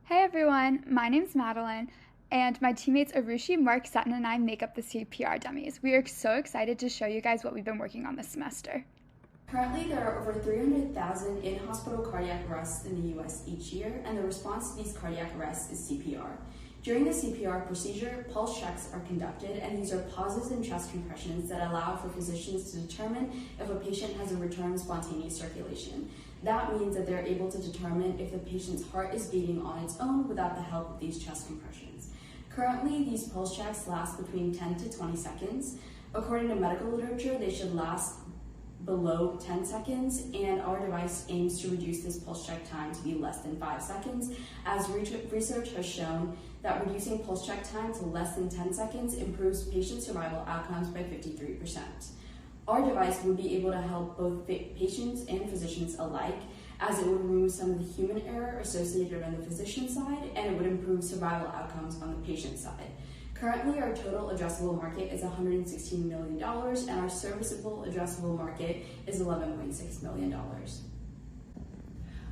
Hey everyone, my name's Madeline, and my teammates Arushi, Mark, Sutton, and I make up the CPR Dummies. We are so excited to show you guys what we've been working on this semester. Currently, there are over 300,000 in-hospital cardiac arrests in the U.S. each year, and the response to these cardiac arrests is CPR. During the CPR procedure, pulse checks are conducted, and these are pauses and chest compressions that allow for physicians to determine if a patient has a return of spontaneous circulation. That means that they're able to determine if the patient's heart is beating on its own without the help of these chest compressions. Currently, these pulse checks last between 10 to 20 seconds. According to medical literature, they should last below 10 seconds, and our device aims to reduce this pulse check time to be less than 5 seconds, as research has shown that reducing pulse check time to less than 10 seconds improves patient survival outcomes by 53%. Our device would be able to help both patients and physicians alike, as it would remove some of the human error associated on the physician side, and it would improve survival outcomes on the patient side. Currently, our total addressable market is $116 million, and our serviceable addressable market is $11.6 million.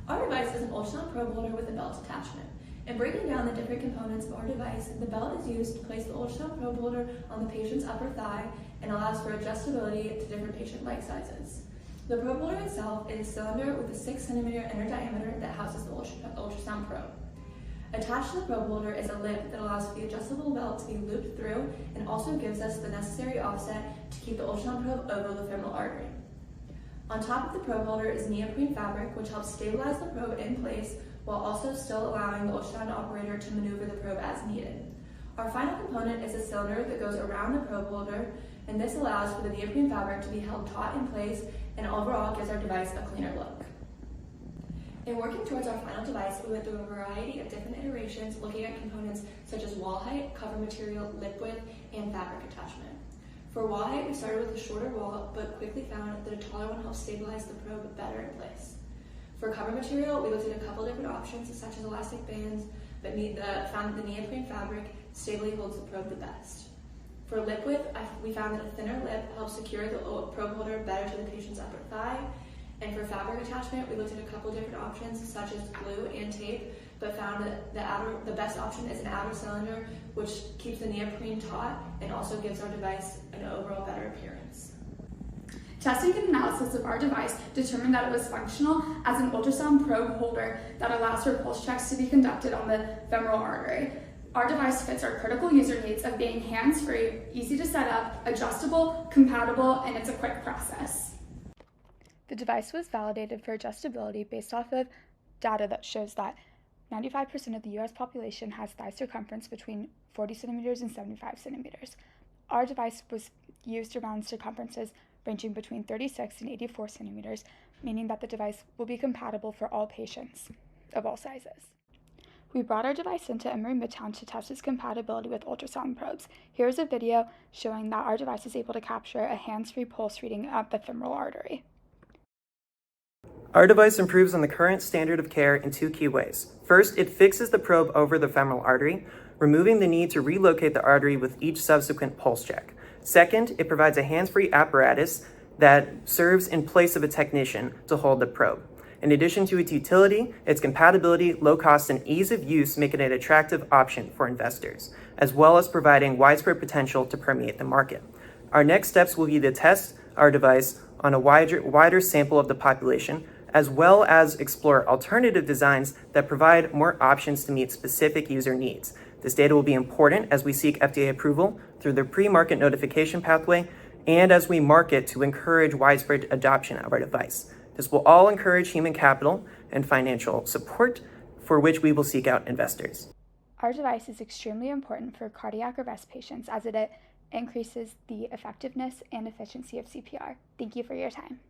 Our device is an ultrasound probe holder with a belt attachment. In breaking down the different components of our device, the belt is used to place the ultrasound probe holder on the patient's upper thigh and allows for adjustability to different patient leg sizes. The probe holder itself is a cylinder with a 6 centimeter inner diameter that houses the ultrasound probe. Attached to the probe holder is a lip that allows for the adjustable belt to be looped through and also gives us the necessary offset to keep the ultrasound probe over the femoral artery. On top of the probe holder is neoprene fabric, which helps stabilize the probe in place while also still allowing the ultrasound operator to maneuver the probe as needed. Our final component is a cylinder that goes around the probe holder, and this allows for the neoprene fabric to be held taut in place and overall gives our device a cleaner look. In working towards our final device, we went through a variety of different iterations looking at components such as wall height, cover material, lip width, and fabric attachment. For wall height, we started with a shorter wall, but quickly found that a taller one helps stabilize the probe better in place. For cover material, we looked at a couple different options such as elastic bands, but found that the neoprene fabric stably holds the probe the best. For lip width, we found that a thinner lip helps secure the probe holder better to the patient's upper thigh. And for fabric attachment, we looked at a couple different options such as glue and tape, but found that the best option is an outer cylinder, which keeps the neoprene taut and also gives our device an overall better appearance. Testing and analysis of our device determined that it was functional as an ultrasound probe holder that allows for pulse checks to be conducted on the femoral artery. Our device fits our critical user needs of being hands-free, easy to set up, adjustable, compatible, and it's a quick process. The device was validated for adjustability based off of data that shows that 95% of the US population has thigh circumference between 40 centimeters and 75 centimeters. Our device was used around circumferences ranging between 36 and 84 centimeters, meaning that the device will be compatible for all patients of all sizes. We brought our device into Emory Midtown to test its compatibility with ultrasound probes. Here's a video showing that our device is able to capture a hands-free pulse reading at the femoral artery. Our device improves on the current standard of care in 2 key ways. First, it fixes the probe over the femoral artery, removing the need to relocate the artery with each subsequent pulse check. Second, it provides a hands-free apparatus that serves in place of a technician to hold the probe. In addition to its utility, its compatibility, low cost, and ease of use make it an attractive option for investors, as well as providing widespread potential to permeate the market. Our next steps will be to test our device on a wider sample of the population, as well as explore alternative designs that provide more options to meet specific user needs. This data will be important as we seek FDA approval through the pre-market notification pathway and as we market to encourage widespread adoption of our device. This will all encourage human capital and financial support for which we will seek out investors. Our device is extremely important for cardiac arrest patients as it increases the effectiveness and efficiency of CPR. Thank you for your time.